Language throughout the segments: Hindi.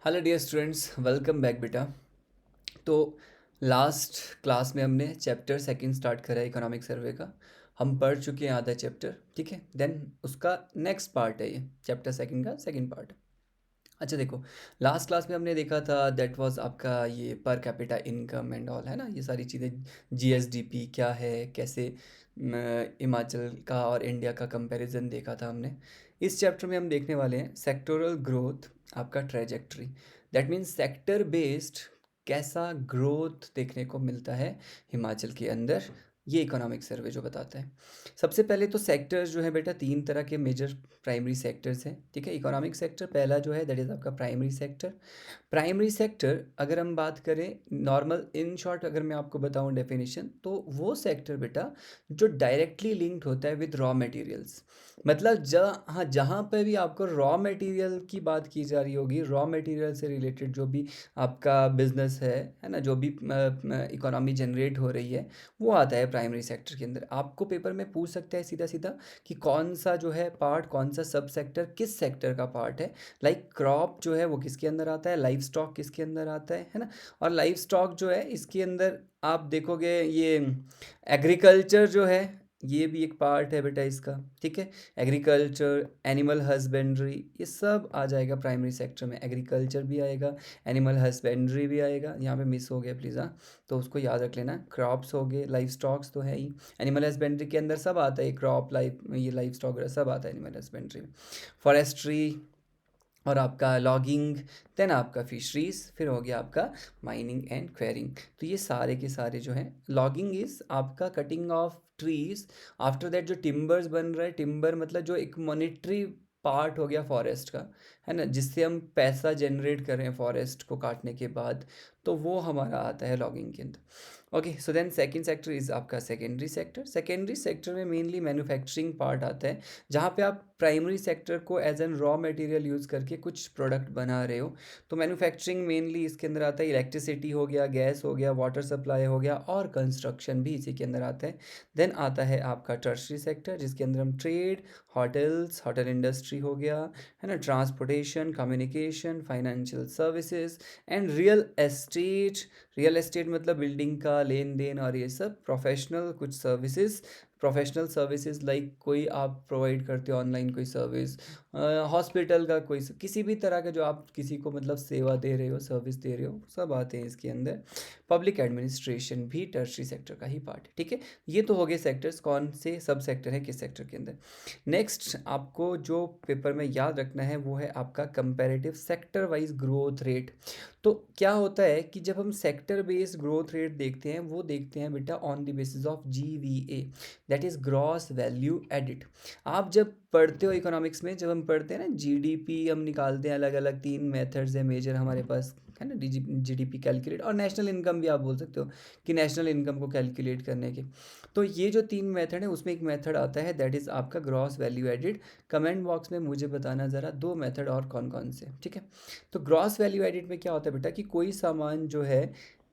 Hello dear students, welcome back बेटा। तो लास्ट क्लास में हमने चैप्टर सेकंड स्टार्ट करा है इकोनॉमिक सर्वे का। हम पढ़ चुके हैं आधा चैप्टर, ठीक है। देन उसका नेक्स्ट पार्ट है ये चैप्टर सेकंड का सेकंड पार्ट। अच्छा देखो, लास्ट क्लास में हमने देखा था दैट वाज आपका ये per capita income and all, है ना, ये सारी चीज़ें। जीएसडीपी क्या है, कैसे हिमाचल का और इंडिया का कंपैरिजन देखा था हमने। इस चैप्टर में हम देखने वाले हैं सेक्टोरल ग्रोथ, आपका trajectory. That means sector based कैसा ग्रोथ देखने को मिलता है हिमाचल के अंदर, ये इकोनॉमिक सर्वे जो बताता है। सबसे पहले तो सेक्टर्स जो है बेटा, तीन तरह के मेजर प्राइमरी सेक्टर्स हैं, ठीक है। इकोनॉमिक सेक्टर पहला जो है दैट इज़ आपका प्राइमरी सेक्टर। प्राइमरी सेक्टर अगर हम बात करें नॉर्मल इन शॉर्ट, अगर मैं आपको बताऊं डेफिनेशन, तो वो सेक्टर बेटा जो डायरेक्टली लिंक्ड होता है विद रॉ मटेरियल्स। मतलब जहाँ पे भी आपको रॉ मटेरियल की बात की जा रही होगी, रॉ मटेरियल से रिलेटेड जो भी आपका बिजनेस है ना, जो भी इकोनॉमी जनरेट हो रही है, वो आता है प्राइमरी सेक्टर के अंदर। आपको पेपर में पूछ सकता है सीधा सीधा कि कौन सा जो है पार्ट, कौन सा सब सेक्टर किस सेक्टर का पार्ट है। लाइक क्रॉप जो है वो किसके अंदर आता है, लाइव स्टॉक किसके अंदर आता है ना। और लाइव स्टॉक जो है इसके अंदर आप देखोगे ये एग्रीकल्चर जो है, ये भी एक पार्ट है बेटा इसका, ठीक है। एग्रीकल्चर, एनिमल हस्बेंड्री, ये सब आ जाएगा प्राइमरी सेक्टर में। एग्रीकल्चर भी आएगा, एनिमल हस्बेंड्री भी आएगा, यहाँ पे मिस हो गया प्लीज़, हाँ, तो उसको याद रख लेना। क्रॉप्स हो गए, लाइव स्टॉक्स तो है ही, एनिमल हस्बेंड्री के अंदर सब आता है, क्रॉप लाइफ, ये लाइव स्टॉक वगैरह सब आता है एनिमल हस्बेंड्री में। फॉरेस्ट्री और आपका लॉगिंग, देन आपका फिशरीज, फिर हो गया आपका माइनिंग एंड क्वेरिंग। तो ये सारे के सारे जो हैं, लॉगिंग इज आपका cutting of trees. After that जो टिम्बर्स बन रहा है, टिम्बर मतलब जो एक मॉनिटरी पार्ट हो गया फॉरेस्ट का, है ना, जिससे हम पैसा जनरेट कर रहे हैं फॉरेस्ट को काटने के बाद, तो वो हमारा आता है लॉगिंग के अंदर। Okay, so then second sector is आपका सेकेंडरी सेक्टर। सेकेंडरी सेक्टर में मेनली मैन्युफैक्चरिंग पार्ट आता है, जहाँ पे आप प्राइमरी सेक्टर को as an raw material use करके कुछ प्रोडक्ट बना रहे हो। तो मैन्युफैक्चरिंग मेनली इसके अंदर आता है, इलेक्ट्रिसिटी हो गया, गैस हो गया, वाटर सप्लाई हो गया, और कंस्ट्रक्शन भी इसी के अंदर आता है। देन आता है आपका टर्शरी सेक्टर, जिसके अंदर हम ट्रेड, होटल्स, होटल इंडस्ट्री हो गया, है ना, transportation, communication, financial services and real estate. Real estate मतलब बिल्डिंग का लेन देन और ये सब। प्रोफेशनल कुछ सर्विसेज, प्रोफेशनल सर्विसेज लाइक कोई आप प्रोवाइड करते हो ऑनलाइन कोई सर्विस, हॉस्पिटल का कोई किसी भी तरह का जो आप किसी को मतलब सेवा दे रहे हो, सर्विस दे रहे हो, सब आते हैं इसके अंदर। पब्लिक एडमिनिस्ट्रेशन भी टर्शरी सेक्टर का ही पार्ट है, ठीक है। ये तो हो गए सेक्टर्स, कौन से सब सेक्टर है किस सेक्टर के अंदर। नेक्स्ट आपको जो पेपर में याद रखना है वो है आपका comparative sector wise growth rate. तो क्या होता है कि जब हम सेक्टर बेस्ड ग्रोथ रेट देखते हैं, वो देखते हैं बेटा on the basis of GVA, that is gross value added. आप जब पढ़ते हो इकोनॉमिक्स में, जब हम पढ़ते हैं ना GDP, हम निकालते हैं, अलग अलग तीन मेथड्स है मेजर हमारे पास, है ना, GDP कैलकुलेट, और नेशनल इनकम भी आप बोल सकते हो कि नेशनल इनकम को कैलकुलेट करने के। तो ये जो तीन मेथड है उसमें एक मेथड आता है दैट इज़ आपका gross value added. Comment box में मुझे बताना ज़रा दो मेथड और कौन कौन से, ठीक है। तो ग्रॉस वैल्यू एडिड में क्या होता है बेटा कि कोई सामान जो है,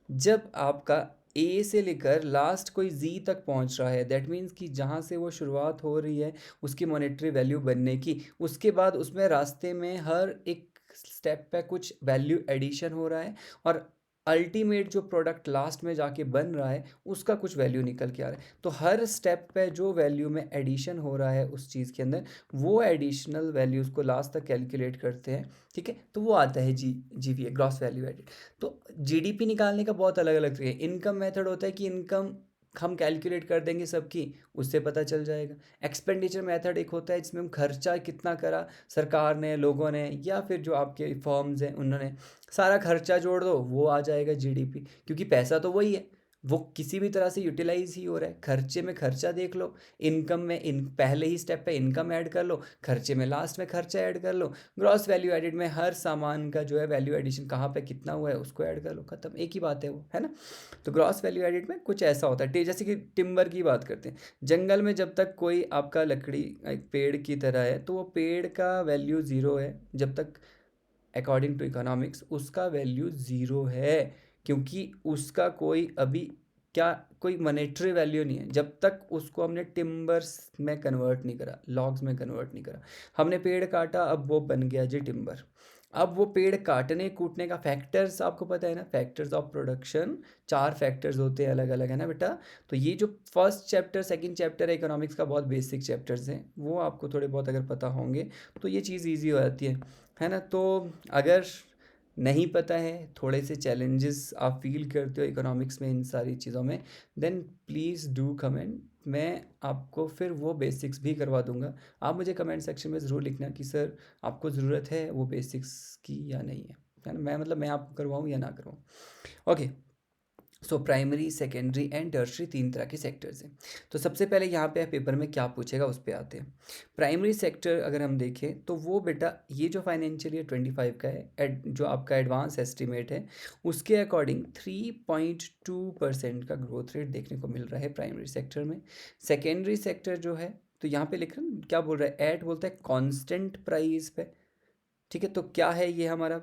जब आपका ए से लेकर लास्ट कोई जी तक पहुंच रहा है, दैट मीन्स कि जहां से वो शुरुआत हो रही है उसकी मॉनेटरी वैल्यू बनने की, उसके बाद उसमें रास्ते में हर एक स्टेप पे कुछ वैल्यू एडिशन हो रहा है, और अल्टीमेट जो प्रोडक्ट लास्ट में जाके बन रहा है उसका कुछ वैल्यू निकल के आ रहा है। तो हर स्टेप पे जो वैल्यू में एडिशन हो रहा है उस चीज़ के अंदर, वो एडिशनल वैल्यूज़ को लास्ट तक कैलकुलेट करते हैं, ठीक है। तो वो आता है GVA, ग्रॉस वैल्यू एडिड। तो GDP निकालने का बहुत अलग अलग तरीके। इनकम मेथड होता है कि इनकम हम कैलकुलेट कर देंगे सबकी, उससे पता चल जाएगा। एक्सपेंडिचर मेथड एक होता है जिसमें हम खर्चा कितना करा सरकार ने, लोगों ने, या फिर जो आपके फर्म्स हैं उन्होंने, सारा खर्चा जोड़ दो, वो आ जाएगा GDP, क्योंकि पैसा तो वही है, वो किसी भी तरह से यूटिलाइज ही हो रहा है। खर्चे में खर्चा देख लो, इनकम में इन पहले ही स्टेप पे इनकम ऐड कर लो, खर्चे में लास्ट में खर्चा ऐड कर लो, ग्रॉस वैल्यू एडिड में हर सामान का जो है वैल्यू एडिशन कहाँ पे कितना हुआ है उसको ऐड कर लो, खत्म, एक ही बात है वो, है ना। तो ग्रॉस वैल्यू एडिड में कुछ ऐसा होता है, जैसे कि टिम्बर की बात करते हैं। जंगल में जब तक कोई आपका लकड़ी एक पेड़ की तरह है, तो वो पेड़ का वैल्यू ज़ीरो है जब तक, अकॉर्डिंग टू इकोनॉमिक्स उसका वैल्यू ज़ीरो है, क्योंकि उसका कोई अभी क्या कोई मॉनेटरी वैल्यू नहीं है जब तक उसको हमने टिम्बर्स में कन्वर्ट नहीं करा, लॉग्स में कन्वर्ट नहीं करा। हमने पेड़ काटा, अब वो बन गया जी टिम्बर, अब वो पेड़ काटने कूटने का फैक्टर्स आपको पता है ना, फैक्टर्स ऑफ प्रोडक्शन 4 फैक्टर्स होते हैं अलग अलग, है ना बेटा। तो ये जो फर्स्ट चैप्टर सेकंड चैप्टर है इकोनॉमिक्स का, बहुत बेसिक चैप्टर्स हैं, वो आपको थोड़े बहुत अगर पता होंगे तो ये चीज़ ईजी हो जाती है ना। तो अगर नहीं पता है, थोड़े से चैलेंजेस आप फील करते हो इकोनॉमिक्स में इन सारी चीज़ों में, देन प्लीज़ डू कमेंट, मैं आपको फिर वो बेसिक्स भी करवा दूंगा। आप मुझे कमेंट सेक्शन में ज़रूर लिखना कि सर आपको ज़रूरत है वो बेसिक्स की या नहीं है ना। मैं मतलब मैं आपको करवाऊँ या ना करवाऊँ। Okay, so primary secondary and tertiary 3 तरह के सेक्टर्स हैं। तो सबसे पहले यहाँ पे पेपर में क्या पूछेगा उस पे आते हैं। प्राइमरी सेक्टर अगर हम देखें तो वो बेटा ये जो फाइनेंशियल ईयर 25 का है, जो आपका एडवांस एस्टिमेट है उसके अकॉर्डिंग 3.2% का ग्रोथ रेट देखने को मिल रहा है प्राइमरी सेक्टर में। सेकेंडरी सेक्टर जो है, तो यहाँ पे लिख रहे हैं क्या बोल रहा है, एट बोलता है कांस्टेंट प्राइस पे, ठीक है। तो क्या है ये हमारा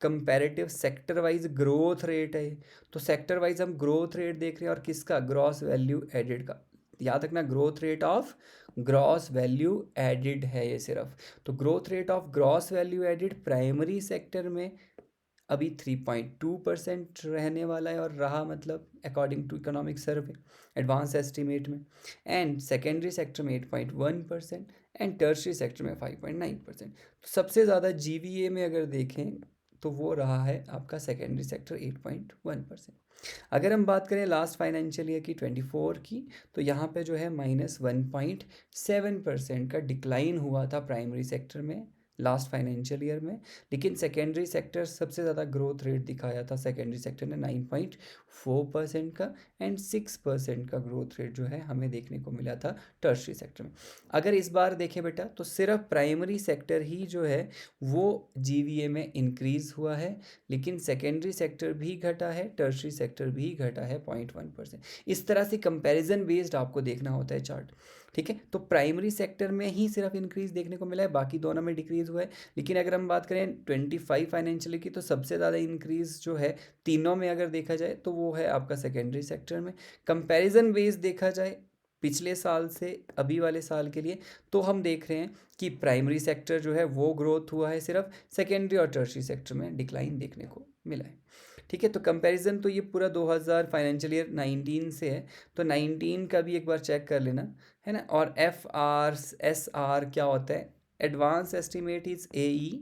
comparative sector wise growth rate है। तो सेक्टर वाइज हम ग्रोथ रेट देख रहे हैं, और किसका, ग्रॉस वैल्यू एडिड का। याद रखना growth rate of gross value added है ये सिर्फ। तो growth rate of gross value added primary sector में अभी 3.2% रहने वाला है, और रहा मतलब according to economic survey advance estimate में। एंड सेकेंडरी सेक्टर में 8.1% एंड टर्शरी सेक्टर में 5.9%। तो सबसे ज़्यादा जीवीए में अगर देखें तो वो रहा है आपका सेकेंडरी सेक्टर 8.1%। अगर हम बात करें लास्ट फाइनेंशियल ईयर की 24 की, तो यहाँ पे जो है -1.7% का डिक्लाइन हुआ था प्राइमरी सेक्टर में लास्ट फाइनेंशियल ईयर में। लेकिन सेकेंडरी सेक्टर सबसे ज़्यादा ग्रोथ रेट दिखाया था, सेकेंडरी सेक्टर ने 9.4% का, एंड 6% का ग्रोथ रेट जो है हमें देखने को मिला था टर्शरी सेक्टर में। अगर इस बार देखें बेटा तो सिर्फ प्राइमरी सेक्टर ही जो है वो जीवीए में इंक्रीज़ हुआ है, लेकिन सेकेंडरी सेक्टर भी घटा है, टर्शरी सेक्टर भी घटा है 0.1%। इस तरह से कंपैरिजन बेस्ड आपको देखना होता है चार्ट, ठीक है। तो प्राइमरी सेक्टर में ही सिर्फ इंक्रीज देखने को मिला है, बाकी दोनों में डिक्रीज हुआ है। लेकिन अगर हम बात करें 25 फाइनेंशियली की, तो सबसे ज़्यादा इंक्रीज जो है तीनों में अगर देखा जाए तो वो है आपका सेकेंडरी सेक्टर में। कंपैरिजन बेस्ड देखा जाए पिछले साल से अभी वाले साल के लिए, तो हम देख रहे हैं कि प्राइमरी सेक्टर जो है वो ग्रोथ हुआ है सिर्फ, सेकेंडरी और टर्शरी सेक्टर में डिक्लाइन देखने को मिला है, ठीक है। तो कंपैरिजन तो ये पूरा 2000 फाइनेंशियल ईयर 19 से है, तो 19 का भी एक बार चेक कर लेना, है ना। और FR SR क्या होता है, advance estimate is AE,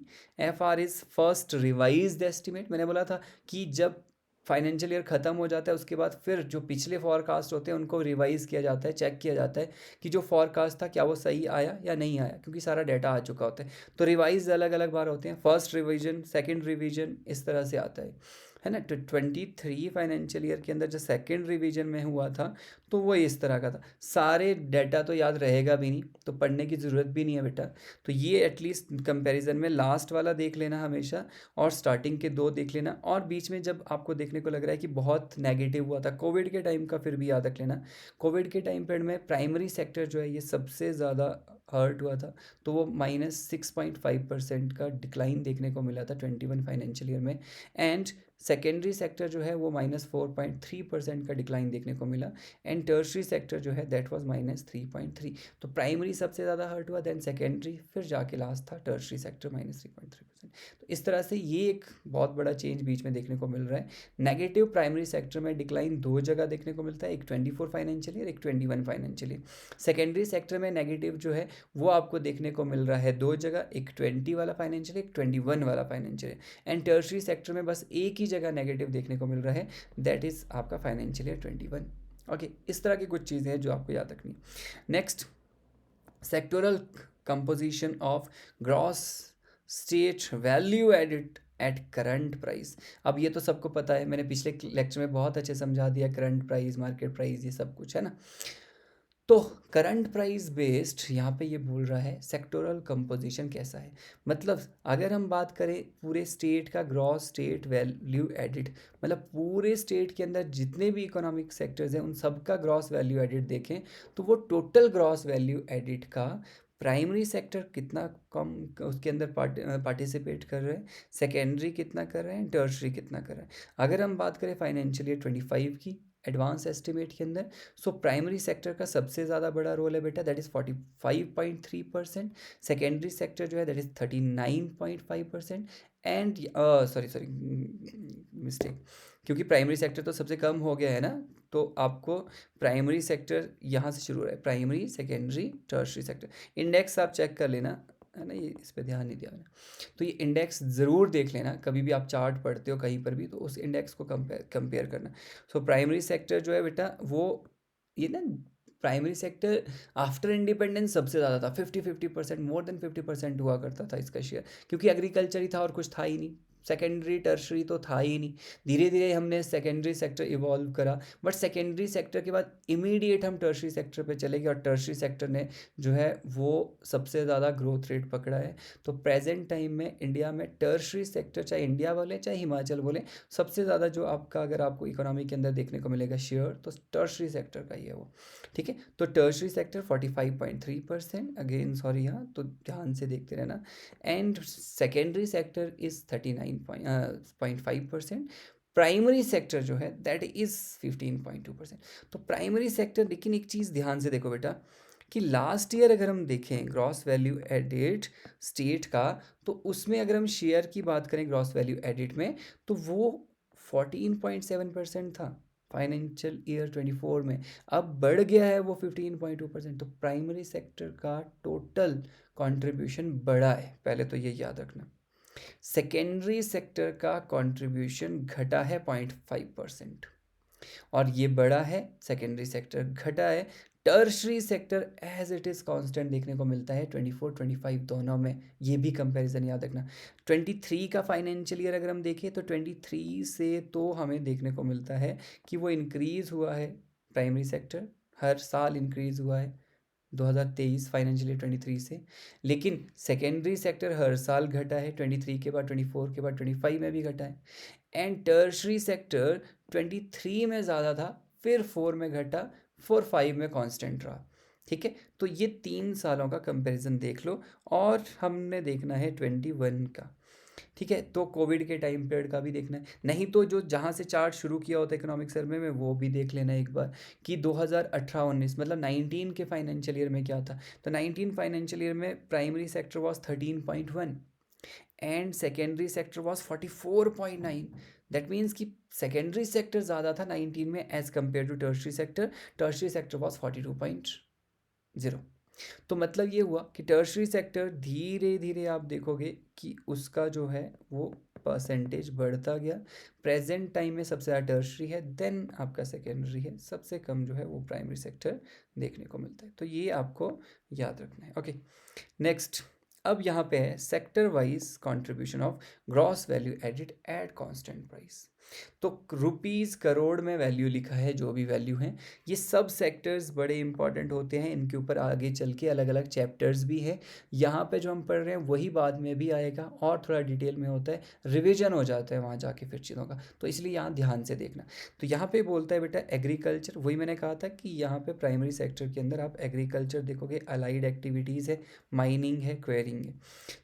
FR is first revised estimate. मैंने बोला था कि जब फाइनेंशियल ईयर ख़त्म हो जाता है उसके बाद फिर जो पिछले फॉरकास्ट होते हैं उनको रिवाइज़ किया जाता है, चेक किया जाता है कि जो फॉरकास्ट था क्या वो सही आया या नहीं आया, क्योंकि सारा डाटा आ चुका होता है। तो रिवाइज अलग अलग बार होते हैं, फर्स्ट रिवीजन, सेकंड रिवीजन, इस तरह से आता है ना। तो 23 फाइनेंशियल ईयर के अंदर जो सेकंड रिवीजन में हुआ था तो वो इस तरह का था। सारे डाटा तो याद रहेगा भी नहीं, तो पढ़ने की ज़रूरत भी नहीं है बेटा। तो ये एटलीस्ट कंपैरिजन में लास्ट वाला देख लेना हमेशा, और स्टार्टिंग के 2 देख लेना, और बीच में जब आपको देखने को लग रहा है कि बहुत नेगेटिव हुआ था कोविड के टाइम का, फिर भी याद रख लेना कोविड के टाइम पर में प्राइमरी सेक्टर जो है ये सबसे ज़्यादा हर्ट हुआ था। तो वो -6.5% का डिक्लाइन देखने को मिला था 21 फाइनेंशियल ईयर में। एंड सेकेंडरी सेक्टर जो है वो -4.3% का डिक्लाइन देखने को मिला, एंड टर्शरी सेक्टर जो है दैट वाज -3.3। तो प्राइमरी सबसे ज़्यादा हर्ट हुआ, देन सेकेंडरी, फिर जाके लास्ट था टर्शरी सेक्टर -3.3%। तो इस तरह से ये एक बहुत बड़ा चेंज बीच में देखने को मिल रहा है। नेगेटिव प्राइमरी सेक्टर में डिक्लाइन 2 जगह देखने को मिलता है, एक 24 फाइनेंशियल ईयर, एक 21 फाइनेंशियल ईयर। सेकेंडरी सेक्टर में नेगेटिव जो है वो आपको देखने को मिल रहा है 2 जगह, एक 20 वाला फाइनेंशियल, एक 21 वाला फाइनेंशियल। एंड टर्शरी सेक्टर में बस एक ही जगह नेगेटिव देखने को मिल रहा है, दैट इज़ आपका फाइनेंशियल ईयर 21। ओके, इस तरह की कुछ चीज़ें हैं जो आपको याद रखनी। Next, sectoral composition of gross state value added at current price. अब ये तो सबको पता है, मैंने पिछले लेक्चर में बहुत अच्छे समझा दिया, करंट प्राइस, मार्केट प्राइस, ये सब कुछ है ना। तो करंट प्राइस बेस्ड यहाँ पे ये बोल रहा है सेक्टोरल कंपोजिशन कैसा है। मतलब अगर हम बात करें पूरे स्टेट का ग्रॉस स्टेट वैल्यू एडिड, मतलब पूरे स्टेट के अंदर जितने भी इकोनॉमिक सेक्टर्स हैं उन सब का ग्रॉस वैल्यू एडिड देखें, तो वो टोटल ग्रॉस वैल्यू एडिड का प्राइमरी सेक्टर कितना कम उसके अंदर पार्टिसिपेट कर रहे हैं, सेकेंडरी कितना कर रहे हैं, टर्शरी कितना कर रहे हैं। अगर हम बात करें फाइनेंशियल ईयर 25 की एडवांस एस्टिमेट के अंदर, सो प्राइमरी सेक्टर का सबसे ज़्यादा बड़ा रोल है बेटा, दैट इज़ 45.3%। सेकेंडरी सेक्टर जो है that is 39.5%। And sorry mistake, क्योंकि प्राइमरी सेक्टर तो सबसे कम हो गया है ना, तो आपको प्राइमरी सेक्टर यहाँ से शुरू हो रहा है, primary secondary tertiary sector. Index आप चेक कर लेना, है ना, ये इस पर ध्यान नहीं दिया मैंने। तो ये इंडेक्स ज़रूर देख लेना, कभी भी आप चार्ट पढ़ते हो कहीं पर भी तो उस इंडेक्स को कंपेयर करना। सो प्राइमरी सेक्टर जो है बेटा वो, ये ना, प्राइमरी सेक्टर आफ्टर इंडिपेंडेंस सबसे ज़्यादा था, 50% मोर देन 50% हुआ करता था इसका शेयर, क्योंकि एग्रीकल्चर ही था और कुछ था ही नहीं, सेकेंडरी टर्शरी तो था ही नहीं। धीरे धीरे हमने सेकेंडरी सेक्टर इवॉल्व करा, बट सेकेंडरी सेक्टर के बाद इमीडिएट हम टर्शरी सेक्टर पे चले गए और टर्शरी सेक्टर ने जो है वो सबसे ज़्यादा ग्रोथ रेट पकड़ा है। तो प्रेजेंट टाइम में इंडिया में टर्शरी सेक्टर, चाहे इंडिया बोले चाहे हिमाचल बोले, सबसे ज़्यादा जो आपका, अगर आपको इकोनॉमी के अंदर देखने को मिलेगा शेयर, तो टर्शरी सेक्टर का ही है वो। ठीक है, तो टर्शरी सेक्टर 45.3%, अगेन सॉरी, हाँ, तो ध्यान से देखते रहना। And secondary sector is 39.5%। Primary sector जो है दैट इज 15.2%। तो प्राइमरी सेक्टर, लेकिन एक चीज़ ध्यान से देखो बेटा कि लास्ट ईयर अगर हम देखें ग्रॉस वैल्यू एडिड स्टेट का, तो उसमें अगर हम शेयर की बात करें ग्रॉस वैल्यू एडिड में, तो वो 14.7% था फाइनेंशियल ईयर 24 में, अब बढ़ गया है वो 15.2%। तो प्राइमरी सेक्टर का टोटल कंट्रीब्यूशन बढ़ा है, पहले तो ये याद रखना। सेकेंडरी सेक्टर का कंट्रीब्यूशन घटा है 0.5%, और ये बढ़ा है, सेकेंडरी सेक्टर घटा है। Tertiary sector as it is constant देखने को मिलता है 24-25 दोनों में, ये भी कंपैरिजन याद रखना। 23 का फाइनेंशियल ईयर अगर हम देखें तो 23 से तो हमें देखने को मिलता है कि वो इंक्रीज़ हुआ है, प्राइमरी सेक्टर हर साल इंक्रीज़ हुआ है 2023 फाइनेंशियल ईयर 23 से, लेकिन सेकेंडरी सेक्टर हर साल घटा है, 23 के बाद 24 के बाद 25 में भी घटा है। एंड टर्शरी सेक्टर 23 में ज़्यादा था, फिर 4 में घटा, 4-5 में कांस्टेंट रहा। ठीक है, तो ये 3 सालों का कंपैरिजन देख लो, और हमने देखना है 21 का। ठीक है, तो कोविड के टाइम पीरियड का भी देखना है, नहीं तो जो जहाँ से चार्ट शुरू किया होता है इकोनॉमिक सर्वे में वो भी देख लेना एक बार कि 2018-19 मतलब 19 के फाइनेंशियल ईयर में क्या था। तो 19 फाइनेंशियल ईयर में primary sector was 13.1 and secondary sector was 44.9। That means कि सेकेंडरी सेक्टर ज़्यादा था 19 में as compare to tertiary sector, tertiary sector was 42.0। तो मतलब ये हुआ कि टर्शरी सेक्टर धीरे धीरे आप देखोगे कि उसका जो है वो परसेंटेज बढ़ता गया। प्रेजेंट टाइम में सबसे ज़्यादा टर्शरी है, देन आपका सेकेंडरी है, सबसे कम जो है वो प्राइमरी सेक्टर देखने को मिलता है। तो ये आपको याद रखना है। ओके, नेक्स्ट, अब यहाँ पे है sector wise contribution of gross value added at constant price. तो रुपीज़ करोड़ में वैल्यू लिखा है, जो भी वैल्यू हैं, ये सब सेक्टर्स बड़े इंपॉर्टेंट होते हैं, इनके ऊपर आगे चल के अलग अलग चैप्टर्स भी हैं। यहाँ पे जो हम पढ़ रहे हैं वही बाद में भी आएगा और थोड़ा डिटेल में होता है, रिवीजन हो जाता है वहाँ जाके फिर चीज़ों का, तो इसलिए यहाँ ध्यान से देखना। तो यहाँ पे बोलता है बेटा एग्रीकल्चर, वही मैंने कहा था कि यहाँ पे प्राइमरी सेक्टर के अंदर आप एग्रीकल्चर देखोगे, अलाइड एक्टिविटीज़ है, माइनिंग है, क्वेरिंग है।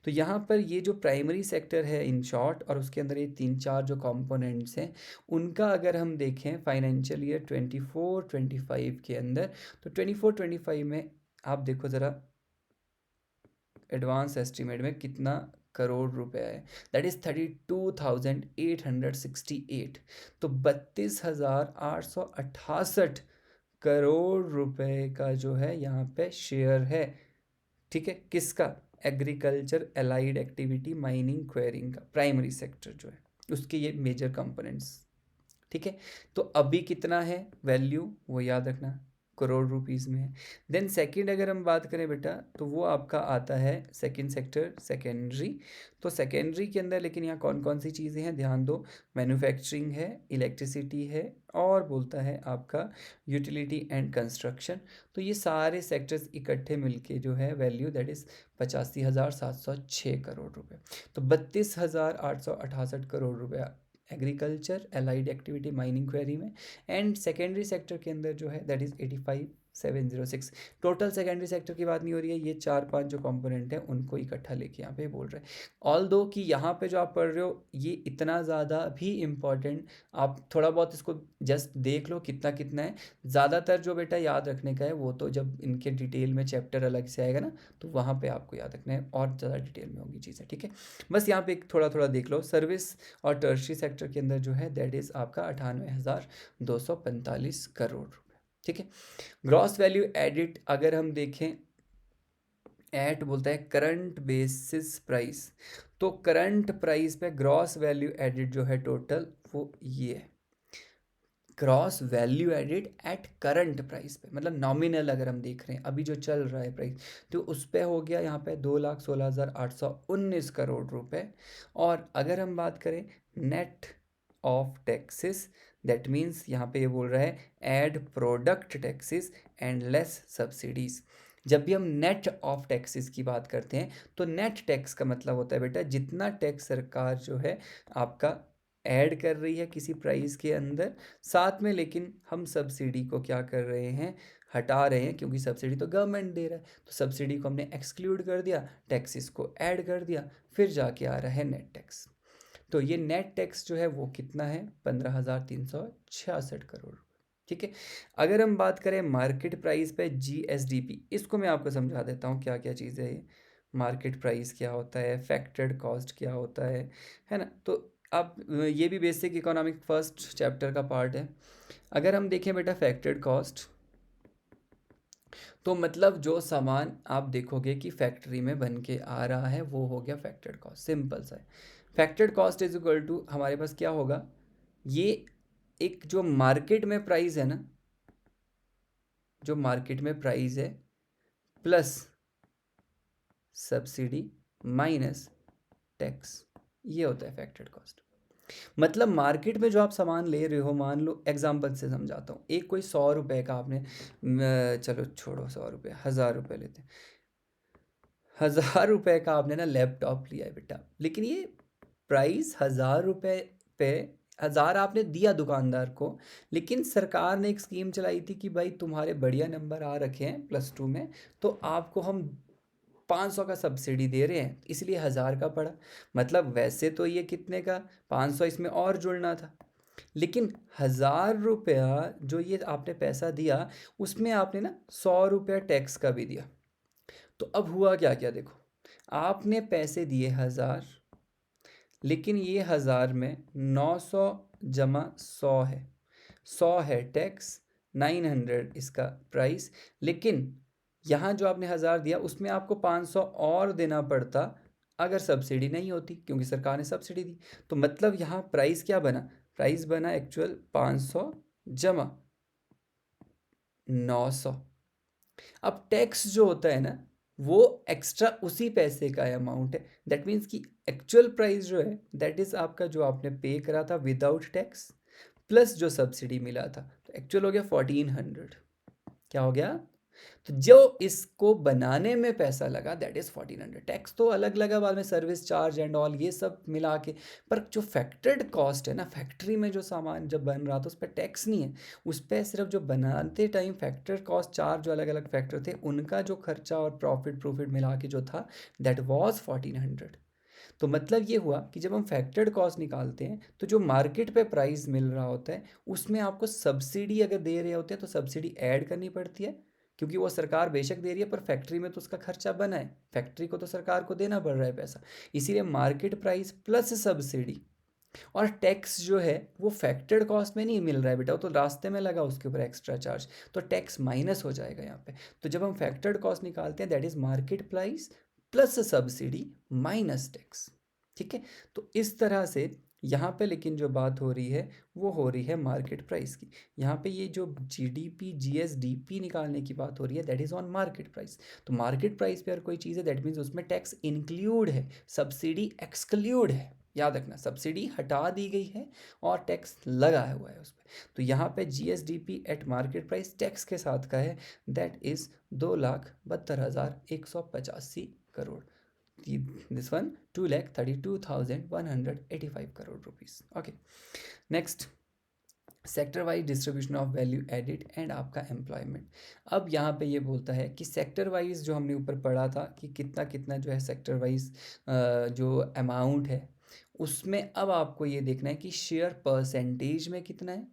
तो यहाँ पर ये जो प्राइमरी सेक्टर है इन शॉर्ट, और उसके अंदर ये 3-4 जो कंपोनेंट्स हैं, उनका अगर हम देखें फाइनेंशियल ईयर 24-25 के अंदर, तो 24-25 में आप देखो ज़रा एडवांस एस्टिमेट में कितना करोड़ रुपए है, दैट इज़ 32,868। तो 32,868 करोड़ रुपए का जो है यहाँ पे शेयर है। ठीक है, किसका? Agriculture, allied activity, mining, quarrying का, प्राइमरी सेक्टर जो है उसके ये मेजर कंपोनेंट्स। ठीक है, तो अभी कितना है वैल्यू वो याद रखना, करोड़ रुपीज़ में है। देन सेकंड अगर हम बात करें बेटा, तो वो आपका आता है सेकंड सेक्टर सेकेंडरी। तो सेकेंडरी के अंदर लेकिन यहाँ कौन कौन सी चीज़ें हैं ध्यान दो, मैन्युफैक्चरिंग है, इलेक्ट्रिसिटी है, और बोलता है आपका यूटिलिटी एंड कंस्ट्रक्शन। तो ये सारे सेक्टर्स इकट्ठे मिलके जो है वैल्यू दैट इज़ 85,706 करोड़ रुपए। तो 32,868 करोड़ रुपया agriculture, allied activity, mining, query में, एंड सेकेंडरी सेक्टर के अंदर जो है that is 706। Total secondary sector की बात नहीं हो रही है, ये 4-5 जो कंपोनेंट हैं उनको इकट्ठा लेके यहाँ पे बोल रहे हैं। ऑल दो कि यहाँ पे जो आप पढ़ रहे हो ये इतना ज़्यादा भी इम्पॉर्टेंट, आप थोड़ा बहुत इसको जस्ट देख लो कितना कितना है। ज़्यादातर जो बेटा याद रखने का है वो तो जब इनके डिटेल में चैप्टर अलग से आएगा ना, तो वहाँ पे आपको याद रखना है और ज़्यादा डिटेल में होगी चीज़ें, ठीक है। बस यहाँ पे एक थोड़ा थोड़ा देख लो। सर्विस और टर्शरी सेक्टर के अंदर जो है दैट इज़ आपका 98,245 करोड़ रुपए, ठीक है। ग्रॉस वैल्यू एडिट अगर हम देखें, एट बोलता है करंट बेसिस प्राइस, तो करंट प्राइस पे ग्रॉस वैल्यू एडिट जो है टोटल वो ये है, gross value added at current price पे, मतलब नॉमिनल अगर हम देख रहे हैं अभी जो चल रहा है प्राइस, तो उस पे हो गया यहाँ पे 2,16,819 करोड़ रुपए। और अगर हम बात करें net of taxes, that means यहाँ पे ये बोल रहा है add product taxes and less subsidies. जब भी हम नेट ऑफ टैक्सेस की बात करते हैं तो नेट टैक्स का मतलब होता है बेटा जितना टैक्स सरकार जो है आपका ऐड कर रही है किसी प्राइस के अंदर, साथ में लेकिन हम सब्सिडी को क्या कर रहे हैं, हटा रहे हैं, क्योंकि सब्सिडी तो गवर्नमेंट दे रहा है, तो सब्सिडी को हमने एक्सक्लूड कर दिया, टैक्सेस को ऐड कर दिया, फिर जाके आ रहा है नेट टैक्स। तो ये नेट टैक्स जो है वो कितना है, 15,366 करोड़, ठीक है। अगर हम बात करें मार्केट प्राइस पे जीएसडीपी, इसको मैं आपको समझा देता हूँ क्या क्या चीज़ें है ये। मार्केट प्राइस क्या होता है, फैक्टर्ड कॉस्ट क्या होता है ना। तो आप ये भी बेसिक इकोनॉमिक फर्स्ट चैप्टर का पार्ट है। अगर हम देखें बेटा फैक्टर्ड कॉस्ट, तो मतलब जो सामान आप देखोगे कि फैक्ट्री में बन के आ रहा है वो हो गया फैक्टर्ड कॉस्ट, सिंपल सा है। Factored cost is equal to हमारे पास क्या होगा, ये एक जो मार्केट में प्राइस है ना, जो मार्केट में प्राइस है प्लस सब्सिडी माइनस टैक्स, ये होता है फैक्टर्ड कॉस्ट। मतलब मार्केट में जो आप सामान ले रहे हो, मान लो एग्जांपल से समझाता हूँ, एक कोई 100 रुपए का आपने चलो छोड़ो 100 रुपये, 1000 रुपये लेते हैं। 1000 रुपये का आपने ना लैपटॉप लिया है बेटा, लेकिन ये प्राइस 1000 रुपये पे, 1000 आपने दिया दुकानदार को, लेकिन सरकार ने एक स्कीम चलाई थी कि भाई तुम्हारे बढ़िया नंबर आ रखे हैं +2 में, तो आपको हम 500 का सब्सिडी दे रहे हैं, इसलिए 1000 का पड़ा। मतलब वैसे तो ये कितने का, 500 इसमें और जुड़ना था, लेकिन 1000 रुपया जो ये आपने पैसा दिया, उसमें आपने ना 100 रुपया टैक्स का भी दिया। तो अब हुआ क्या क्या देखो, आपने पैसे दिए 1000, लेकिन ये 1000 में 900 जमा 100 है, 100 है टैक्स, 900 इसका प्राइस, लेकिन यहाँ जो आपने 1000 दिया उसमें आपको 500 और देना पड़ता अगर सब्सिडी नहीं होती, क्योंकि सरकार ने सब्सिडी दी। तो मतलब यहाँ प्राइस क्या बना, प्राइस बना एक्चुअल 500 जमा 900। अब टैक्स जो होता है ना वो एक्स्ट्रा उसी पैसे का अमाउंट है, दैट मीन्स कि एक्चुअल प्राइस जो है दैट इज आपका जो आपने पे करा था विदाउट टैक्स प्लस जो सब्सिडी मिला था, तो एक्चुअल हो गया 1400। क्या हो गया, तो जो इसको बनाने में पैसा लगा दैट इज 1400, टैक्स तो अलग लगा बाद में, सर्विस चार्ज एंड ऑल ये सब मिला के, पर जो फैक्टर्ड कॉस्ट है ना, फैक्ट्री में जो सामान जब बन रहा था उस पर टैक्स नहीं है, उस पर सिर्फ जो बनाते टाइम फैक्टर कॉस्ट, चार जो अलग अलग फैक्टर थे उनका जो खर्चा और प्रॉफिट मिला के जो था दैट वॉज 1400। तो मतलब ये हुआ कि जब हम फैक्टर्ड कॉस्ट निकालते हैं तो जो मार्केट पे प्राइस मिल रहा होता है उसमें आपको सब्सिडी अगर दे रहे होते हैं तो सब्सिडी ऐड करनी पड़ती है, क्योंकि वो सरकार बेशक दे रही है पर फैक्ट्री में तो उसका खर्चा बना है, फैक्ट्री को तो सरकार को देना पड़ रहा है पैसा, इसीलिए मार्केट प्राइस प्लस सब्सिडी और टैक्स जो है वो फैक्टर्ड कॉस्ट में नहीं मिल रहा है बेटा, वो तो रास्ते में लगा उसके ऊपर एक्स्ट्रा चार्ज, तो टैक्स माइनस हो जाएगा यहाँ पे। तो जब हम फैक्टर्ड कॉस्ट निकालते हैं that is market price plus subsidy minus tax, ठीक है। तो इस तरह से यहाँ पे लेकिन जो बात हो रही है वो हो रही है मार्केट प्राइस की। यहाँ पे ये जो जीडीपी जीएसडीपी निकालने की बात हो रही है that is on market price. तो मार्केट प्राइस पे अगर कोई चीज़ है दैट मीन्स उसमें टैक्स इंक्लूड है, सब्सिडी एक्सक्लूड है। याद रखना, सब्सिडी हटा दी गई है और टैक्स लगा हुआ है उस पर। तो यहाँ पे GSDP eight market price tax के साथ का है that is 2,72,185 crore. This one 2,32,185 crore rupees. Okay, next sector wise distribution of value added and आपका एम्प्लॉयमेंट। अब यहाँ पे ये बोलता है कि सेक्टर वाइज जो हमने ऊपर पढ़ा था कि कितना कितना जो है सेक्टर वाइज जो अमाउंट है, उसमें अब आपको ये देखना है कि शेयर परसेंटेज में कितना है।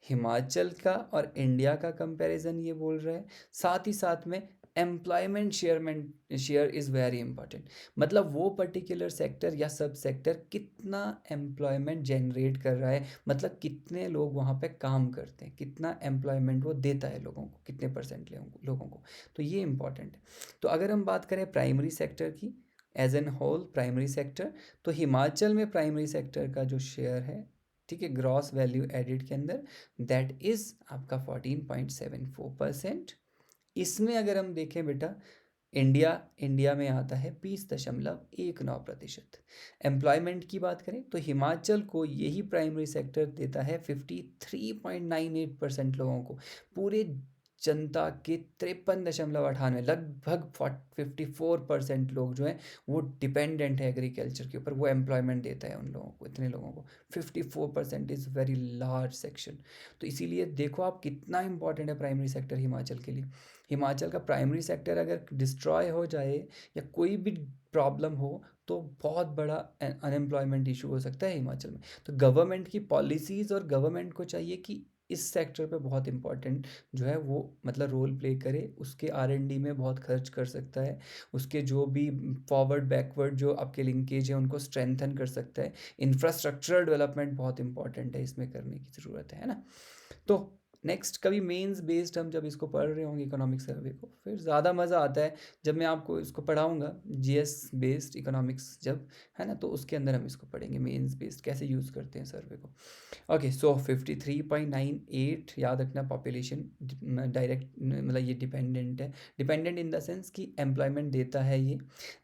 हिमाचल का और इंडिया का कंपैरिजन ये बोल रहा है। साथ ही साथ में employment share is very important. मतलब वो पर्टिकुलर सेक्टर या सब सेक्टर कितना एम्प्लॉयमेंट जनरेट कर रहा है, मतलब कितने लोग वहाँ पे काम करते हैं, कितना एम्प्लॉयमेंट वो देता है लोगों को, कितने परसेंट लोगों को। तो ये इंपॉर्टेंट है। तो अगर हम बात करें प्राइमरी सेक्टर की as an whole, primary sector, तो हिमाचल में प्राइमरी सेक्टर का जो शेयर है, ठीक है, ग्रॉस वैल्यू एडिड के अंदर, दैट इज़ आपका 14.74%। इसमें अगर हम देखें बेटा, इंडिया में आता है 20.19%। एम्प्लॉयमेंट की बात करें तो हिमाचल को यही प्राइमरी सेक्टर देता है 53.98% लोगों को। पूरे जनता के 53.98, लगभग 54% लोग जो हैं वो डिपेंडेंट है एग्रीकल्चर के ऊपर, वो एम्प्लॉयमेंट देता है उन लोगों को, इतने लोगों को। 54% इज़ वेरी लार्ज सेक्शन। तो इसीलिए देखो आप कितना इंपॉर्टेंट है प्राइमरी सेक्टर हिमाचल के लिए। हिमाचल का प्राइमरी सेक्टर अगर डिस्ट्रॉय हो जाए या कोई भी प्रॉब्लम हो तो बहुत बड़ा अनएम्प्लॉयमेंट इशू हो सकता है हिमाचल में। तो गवर्नमेंट की पॉलिसीज़ और गवर्नमेंट को चाहिए कि इस सेक्टर पे बहुत इंपॉर्टेंट जो है वो मतलब रोल प्ले करे, उसके R&D में बहुत खर्च कर सकता है, उसके जो भी फॉरवर्ड बैकवर्ड जो आपके लिंकेज है उनको स्ट्रेंथन कर सकता है। इंफ्रास्ट्रक्चरल डेवलपमेंट बहुत इंपॉर्टेंट है, इसमें करने की ज़रूरत है ना। तो नेक्स्ट कभी मेंस बेस्ड हम जब इसको पढ़ रहे होंगे इकोनॉमिक सर्वे को, फिर ज़्यादा मज़ा आता है जब मैं आपको इसको पढ़ाऊंगा GS बेस्ड इकोनॉमिक्स जब, है ना, तो उसके अंदर हम इसको पढ़ेंगे मेंस बेस्ड कैसे यूज़ करते हैं सर्वे को। ओके, सो 53.98 याद रखना पॉपुलेशन डायरेक्ट, मतलब ये डिपेंडेंट है, डिपेंडेंट इन द सेंस कि एम्प्लॉयमेंट देता है ये।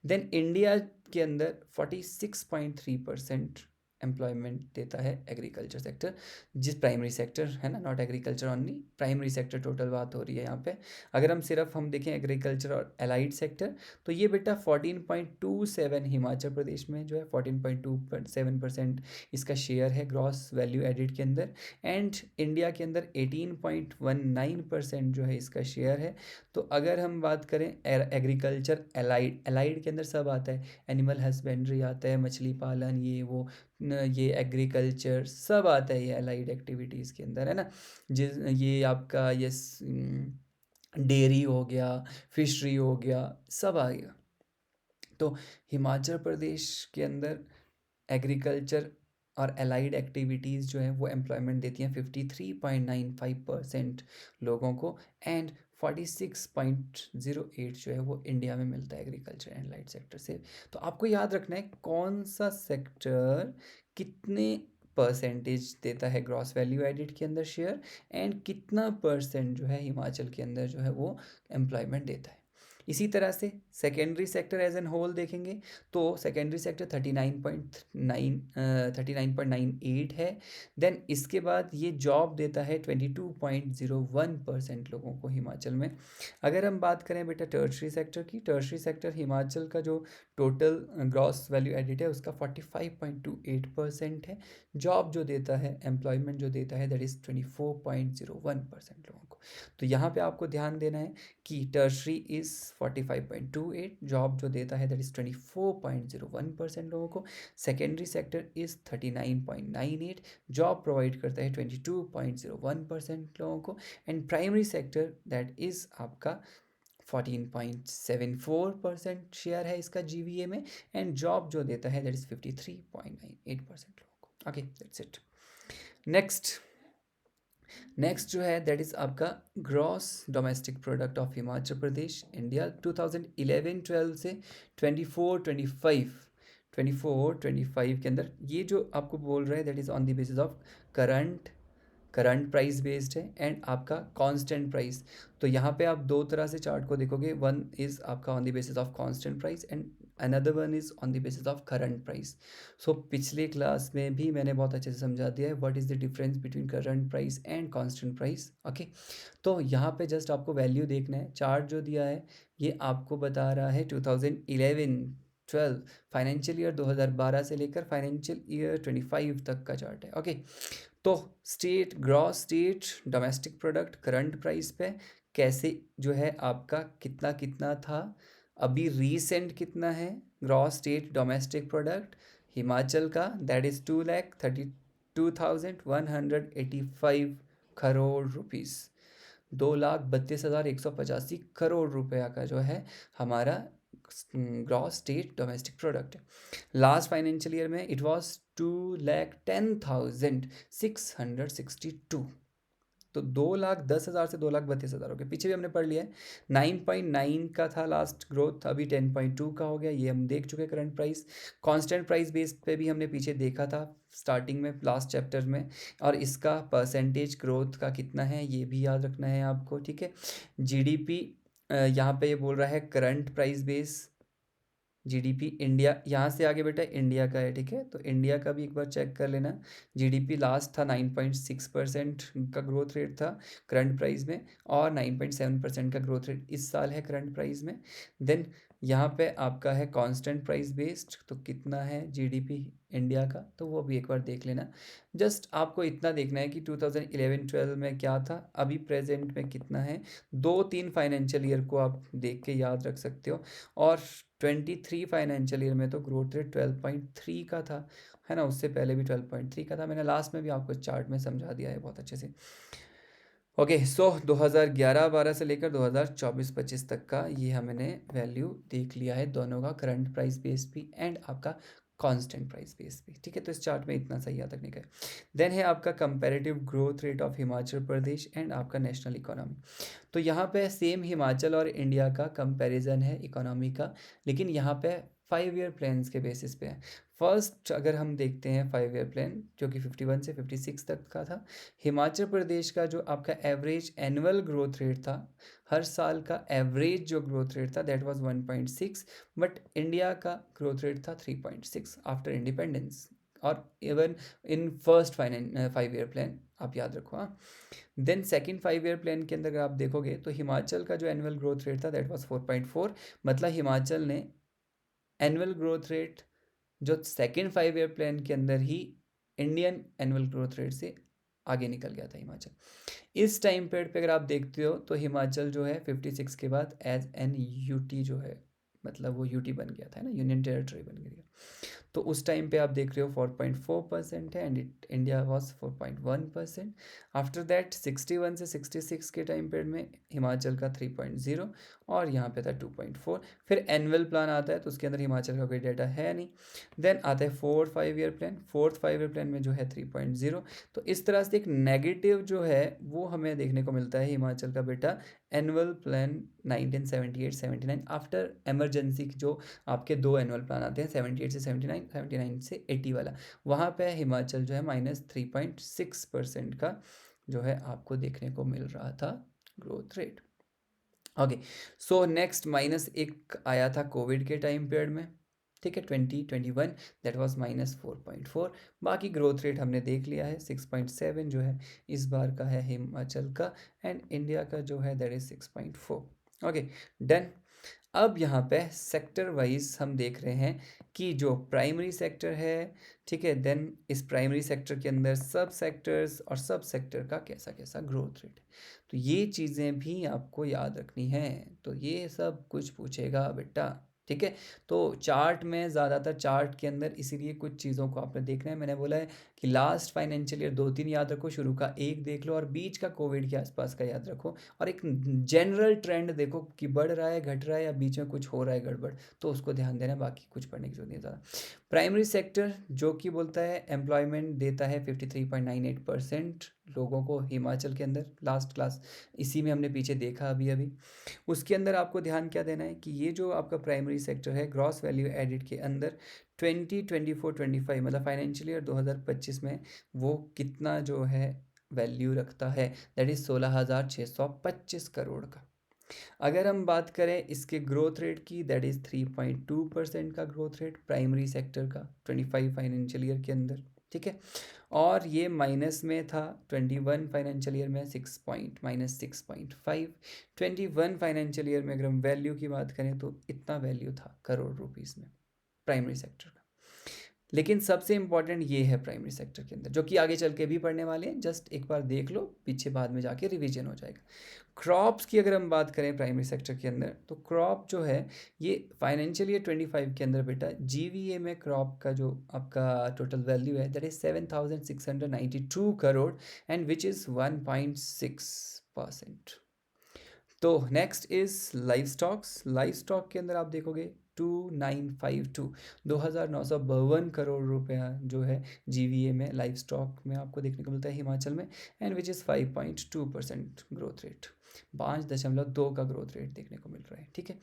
देन इंडिया के अंदर 46.3% एम्प्लॉयमेंट देता है एग्रीकल्चर सेक्टर, जिस प्राइमरी सेक्टर है ना, not agriculture only, primary sector total बात हो रही है यहाँ पे। अगर हम देखें एग्रीकल्चर और एलाइड सेक्टर, तो ये बेटा 14.27 हिमाचल प्रदेश में जो है 14.27% इसका शेयर है ग्रॉस वैल्यू एडिड के अंदर। एंड इंडिया के अंदर 18.19% जो है इसका शेयर है। तो अगर हम बात करें एग्रीकल्चर एलाइड के अंदर सब आता है, एनिमल हस्बेंड्री आता है, मछली पालन, ये वो ये एग्रीकल्चर सब आता है ये अलाइड एक्टिविटीज़ के अंदर, है ना। जिस ये आपका ये डेयरी हो गया, फिशरी हो गया, सब आ गया। तो हिमाचल प्रदेश के अंदर एग्रीकल्चर और अलाइड एक्टिविटीज़ जो है वो एम्प्लॉयमेंट देती हैं 53.95% लोगों को। एंड 46.08 जो है वो इंडिया में मिलता है एग्रीकल्चर एंड अलाइड सेक्टर से। तो आपको याद रखना है कौन सा सेक्टर कितने परसेंटेज देता है ग्रॉस वैल्यू एडिड के अंदर शेयर, एंड कितना परसेंट जो है हिमाचल के अंदर जो है वो एम्प्लॉयमेंट देता है। इसी तरह से secondary sector as an whole देखेंगे तो सेकेंडरी सेक्टर 39.98 है। देन इसके बाद ये जॉब देता है 22.01% लोगों को हिमाचल में। अगर हम बात करें बेटा टर्शरी सेक्टर की, टर्शरी सेक्टर हिमाचल का जो टोटल ग्रॉस वैल्यू एडिड है उसका 45.28% है। जॉब जो देता है, एम्प्लॉयमेंट जो देता है, दैट इज़ 24.01% लोगों को। तो यहाँ पे आपको ध्यान देना है कि टर्शरी इज़ 45.28, जॉब जो देता है दैट इज़ 24.01% लोगों को। Secondary sector is 39.98, job provide करता है 22.01% लोगों को। And primary sector that is आपका 14.74% शेयर है इसका GVA में, एंड जॉब जो देता है दैट इज़ 53.98% लोगों को। Okay, that's it. नेक्स्ट जो है दैट इज़ आपका gross domestic product of Himachal Pradesh India 2011-12 से 24-25 के अंदर। ये जो आपको बोल रहा है that is on the basis of current price based है एंड आपका कांस्टेंट प्राइस। तो यहाँ पे आप दो तरह से चार्ट को देखोगे, वन इज़ आपका on the basis of constant price and another one is on the basis of current price. So पिछले क्लास में भी मैंने बहुत अच्छे से समझा दिया है what is the difference between current price and constant price. Okay, तो यहाँ पे जस्ट आपको वैल्यू देखना है। चार्ट जो दिया है ये आपको बता रहा है 2011-12 2012 फाइनेंशियल ईयर 2012 से लेकर फाइनेंशियल ईयर 25 तक का चार्ट है। ओके, तो state gross state domestic product current price पे कैसे जो है आपका कितना कितना था, अभी रीसेंट कितना है gross state domestic product Himachal का, that is 2,32,185 crore rupees, 2,32,185 crore रुपया का जो है हमारा ग्रॉस स्टेट डोमेस्टिक प्रोडक्ट है। लास्ट फाइनेंशियल ईयर में इट वाज 2,10,662, तो 2,10,000 से 2,32,000 हो गया। पीछे भी हमने पढ़ लिया है 9.9 का था लास्ट ग्रोथ, अभी 10.2 का हो गया, ये हम देख चुके current price. Constant price base पे भी हमने पीछे देखा था स्टार्टिंग में लास्ट चैप्टर में, और इसका परसेंटेज ग्रोथ का कितना है ये भी याद रखना है आपको, ठीक है। जीडीपी यहाँ पे ये बोल रहा है current price base GDP India, यहाँ से आगे बेटा इंडिया का है, ठीक है। तो इंडिया का भी एक बार चेक कर लेना। जीडीपी लास्ट था 9.6% का ग्रोथ रेट था करंट प्राइस में, और 9.7% का ग्रोथ रेट इस साल है करंट प्राइस में। देन यहाँ पे आपका है कांस्टेंट प्राइस बेस्ड, तो कितना है जीडीपी इंडिया का, तो वो भी एक बार देख लेना। जस्ट आपको इतना देखना है कि 2011-12 में क्या था, अभी प्रेजेंट में कितना है, 2-3 फाइनेंशियल ईयर को आप देख के याद रख सकते हो। और 23 फाइनेंशियल ईयर में तो ग्रोथ रेट 12.3 का था, है ना, उससे पहले भी 12.3 का था। मैंने लास्ट में भी आपको चार्ट में समझा दिया है बहुत अच्छे से। ओके, सो 2011-12 से लेकर 2024-25 तक का ये हमने वैल्यू देख लिया है, दोनों का करंट प्राइस बेस भी एंड आपका कांस्टेंट प्राइस बेस भी, ठीक है। तो इस चार्ट में इतना सही याद रखने का है। देन है आपका comparative growth rate of Himachal Pradesh and आपका नेशनल इकोनॉमी। तो यहाँ पे सेम हिमाचल और इंडिया का कंपैरिजन है इकोनॉमी का, लेकिन यहाँ पे 5 ईयर प्लान्स के बेसिस पे है। फर्स्ट अगर हम देखते हैं 5 ईयर प्लान जो कि 51 से 56 तक का था, हिमाचल प्रदेश का जो आपका एवरेज एनुअल ग्रोथ रेट था, हर साल का एवरेज जो ग्रोथ रेट था दैट वाज 1.6, बट इंडिया का ग्रोथ रेट था 3.6 आफ्टर इंडिपेंडेंस, और even in first 5 year plan आप याद रखो। हाँ, देन सेकंड 5 ईयर प्लान के अंदर अगर आप देखोगे तो हिमाचल का जो एनुअल ग्रोथ रेट था दैट वाज 4.4, मतलब हिमाचल ने एनुअल ग्रोथ रेट जो सेकंड 5 ईयर प्लान के अंदर ही इंडियन एनुअल ग्रोथ रेट से आगे निकल गया था हिमाचल। इस टाइम पीरियड पे अगर आप देखते हो तो हिमाचल जो है 56 के बाद एज एन यूटी जो है, मतलब वो यूटी बन गया था ना, यूनियन टेरिटरी बन गया। तो उस टाइम पे आप देख रहे हो 4.4% है and India was 4.1%। After that 61 से 66 के टाइम पीरियड में हिमाचल का 3.0 और यहाँ पे था 2.4। फिर एनुअल प्लान आता है तो उसके अंदर हिमाचल का कोई डाटा है नहीं। देन आता है fourth 5 year plan, fourth 5 year plan में जो है 3.0। तो इस तरह से एक नेगेटिव जो है वो हमें देखने को मिलता है हिमाचल का बेटा एनुअल प्लान 1978-79 आफ्टर एमरजेंसी, जो आपके 2 एनुअल प्लान आते हैं 78 से 79, 79 से 80 वाला, वहाँ पे हिमाचल जो है -3.6% का जो है आपको देखने को मिल रहा था growth rate. Okay, so next -1 आया था कोविड के टाइम पीरियड में, ठीक है, 2021, दैट वाज -4.4। बाकी ग्रोथ रेट हमने देख लिया है, 6.7 जो है इस बार का है हिमाचल का, एंड इंडिया का जो है दैट इज 6.4। Okay, done. अब यहाँ पे सेक्टर वाइज हम देख रहे हैं कि जो प्राइमरी सेक्टर है, ठीक है, देन इस प्राइमरी सेक्टर के अंदर सब सेक्टर्स और सब सेक्टर का कैसा कैसा ग्रोथ रेट है, तो ये चीज़ें भी आपको याद रखनी है। तो ये सब कुछ पूछेगा बेटा, ठीक है। तो चार्ट में ज़्यादातर चार्ट के अंदर इसीलिए कुछ चीज़ों को आपने देखना है। मैंने बोला है कि लास्ट फाइनेंशियल ईयर 2-3 याद रखो, शुरू का 1 देख लो और बीच का कोविड के आसपास का याद रखो, और एक जनरल ट्रेंड देखो कि बढ़ रहा है, घट रहा है, या बीच में कुछ हो रहा है गड़बड़, तो उसको ध्यान देना, बाकी कुछ पढ़ने की जरूरत नहीं ज़्यादा। प्राइमरी सेक्टर जो कि बोलता है एम्प्लॉयमेंट देता है 53.98% लोगों को हिमाचल के अंदर, लास्ट क्लास इसी में हमने पीछे देखा अभी अभी। उसके अंदर आपको ध्यान क्या देना है कि ये जो आपका प्राइमरी सेक्टर है ग्रॉस वैल्यू एडिड के अंदर 2024-25 मतलब फाइनेंशियल ईयर 2025 में वो कितना जो है वैल्यू रखता है, दैट इज 16,625 करोड़ का। अगर हम बात करें इसके ग्रोथ रेट की, दैट इज 3.2% का ग्रोथ रेट प्राइमरी सेक्टर का 25 फाइनेंशियल ईयर के अंदर, ठीक है। और ये माइनस में था 21 फाइनेंशियल ईयर में -6.5। 21 फाइनेंशियल ईयर में अगर हम वैल्यू की बात करें तो इतना वैल्यू था करोड़ रुपीस में, प्राइमरी सेक्टर का। लेकिन सबसे इम्पॉर्टेंट ये है प्राइमरी सेक्टर के अंदर, जो कि आगे चल के भी पढ़ने वाले हैं, जस्ट एक बार देख लो, पीछे बाद में जाके रिवीजन हो जाएगा। क्रॉप्स की अगर हम बात करें प्राइमरी सेक्टर के अंदर, तो क्रॉप जो है ये फाइनेंशियल ईयर 25 के अंदर बेटा जीवीए में क्रॉप का जो आपका टोटल वैल्यू है that is 7,692 crore and which is 1.6%। तो next is live stocks. Live stock के अंदर आप देखोगे 2,952 करोड़ रुपया जो है जीवीए में लाइव स्टॉक में आपको देखने को मिलता है हिमाचल में, and which is 5.2% growth rate, 5.2 का ग्रोथ रेट देखने को मिल रहा है, ठीक है।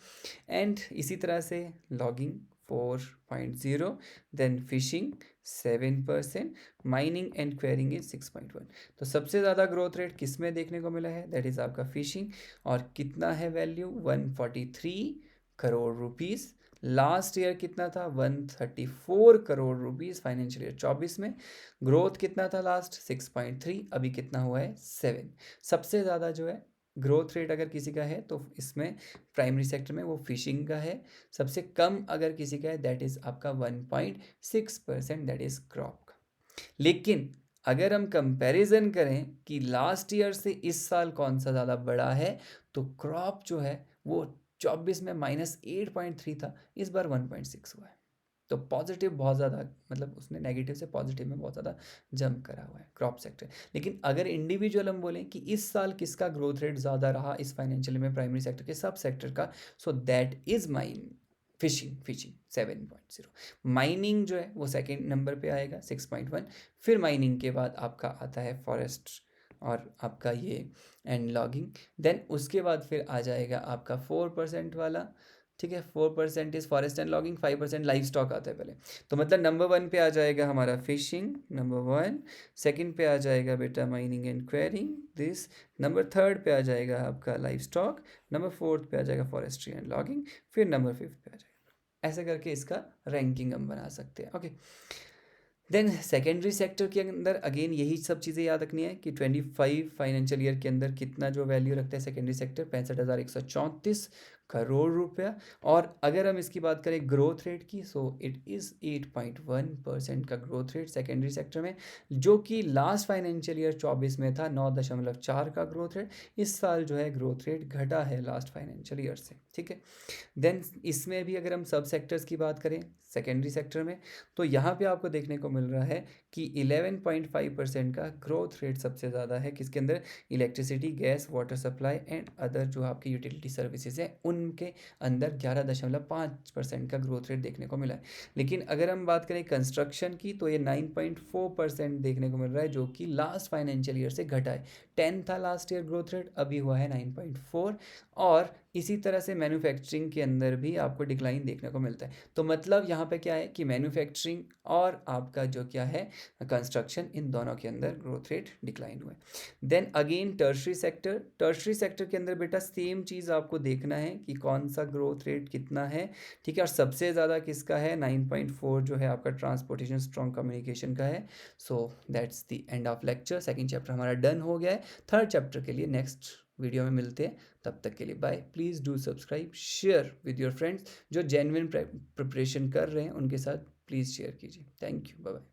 एंड इसी तरह से logging 4.0, then fishing 7%, mining and quarrying is 6.1। तो सबसे ज़्यादा ग्रोथ रेट किस में देखने को मिला है, दैट इज़ आपका फिशिंग, और कितना है value 143 crore rupees. Last year कितना था 134 करोड़ रुपीज़ फाइनेंशियल ईयर 24 में। ग्रोथ कितना था लास्ट 6.3, अभी कितना हुआ है 7। सबसे ज़्यादा जो है ग्रोथ रेट अगर किसी का है तो इसमें प्राइमरी सेक्टर में वो फिशिंग का है। सबसे कम अगर किसी का है दैट इज़ आपका 1.6%, दैट इज़ क्रॉप का। लेकिन अगर हम कंपैरिजन करें कि लास्ट ईयर से इस साल कौन सा ज़्यादा बड़ा है, तो क्रॉप जो है वो 24 में -8.3 था, इस बार 1.6 हुआ है। तो पॉजिटिव बहुत ज़्यादा, मतलब उसने नेगेटिव से पॉजिटिव में बहुत ज़्यादा जंप करा हुआ है क्रॉप सेक्टर। लेकिन अगर इंडिविजुअल हम बोलें कि इस साल किसका ग्रोथ रेट ज़्यादा रहा इस फाइनेंशियल में प्राइमरी सेक्टर के सब सेक्टर का, so that is mine fishing 7.0। Mining जो है वो सेकेंड नंबर पे आएगा 6.1। फिर माइनिंग के बाद आपका आता है फॉरेस्ट और आपका ये एंड लॉगिंग, देन उसके बाद फिर आ जाएगा आपका 4% वाला, ठीक है। 4% is forest and logging, 5% live stock आता है पहले। तो मतलब नंबर 1 पे आ जाएगा हमारा फिशिंग, नंबर 1। सेकंड पे आ जाएगा बेटा mining and quarrying this, number 3 पे आ जाएगा आपका लाइव स्टॉक, नंबर 4 पे आ जाएगा फॉरेस्ट्री एंड लॉगिंग, फिर नंबर 5 पे आ जाएगा। ऐसे करके इसका रैंकिंग हम बना सकते हैं, ओके। देन सेकेंडरी सेक्टर के अंदर अगेन यही सब चीज़ें याद रखनी है कि 25 फाइनेंशियल ईयर के अंदर कितना जो वैल्यू रखता है सेकेंडरी सेक्टर 65,134 करोड़ रुपया। और अगर हम इसकी बात करें ग्रोथ रेट की, सो इट इज़ 8.1% का ग्रोथ रेट सेकेंडरी सेक्टर में, जो कि लास्ट फाइनेंशियल ईयर 24 में था 9.4 का ग्रोथ रेट। इस साल जो है ग्रोथ रेट घटा है लास्ट फाइनेंशियल ईयर से, ठीक है। देन इसमें भी अगर हम सब सेक्टर्स की बात करें सेकेंडरी सेक्टर में, तो यहाँ पे आपको देखने को मिल रहा है कि 11.5% का ग्रोथ रेट सबसे ज़्यादा है किसके अंदर, electricity, gas, water supply and other जो आपकी यूटिलिटी सर्विसेज है उनके अंदर 11.5% का ग्रोथ रेट देखने को मिला है। लेकिन अगर हम बात करें कंस्ट्रक्शन की, तो ये 9.4% देखने को मिल रहा है, जो कि लास्ट फाइनेंशियल ईयर से घटा है। 10 था लास्ट ईयर ग्रोथ रेट, अभी हुआ है 9.4। और इसी तरह से मैन्युफैक्चरिंग के अंदर भी आपको डिक्लाइन देखने को मिलता है। तो मतलब यहाँ पे क्या है कि मैन्युफैक्चरिंग और आपका जो क्या है कंस्ट्रक्शन, इन दोनों के अंदर ग्रोथ रेट डिक्लाइन हुआ है। Then again tertiary sector, tertiary sector के अंदर बेटा सेम चीज़ आपको देखना है कि कौन सा ग्रोथ रेट कितना है, ठीक है। और सबसे ज़्यादा किसका है 9.4 जो है आपका ट्रांसपोर्टेशन स्ट्रॉन्ग कम्युनिकेशन का है। So that's the end of lecture. Second chapter हमारा डन हो गया है। थर्ड चैप्टर के लिए नेक्स्ट वीडियो में मिलते हैं, तब तक के लिए bye. Please do subscribe, share with your friends जो जेन्युइन प्रिपरेशन कर रहे हैं उनके साथ प्लीज़ शेयर कीजिए। Thank you, bye bye.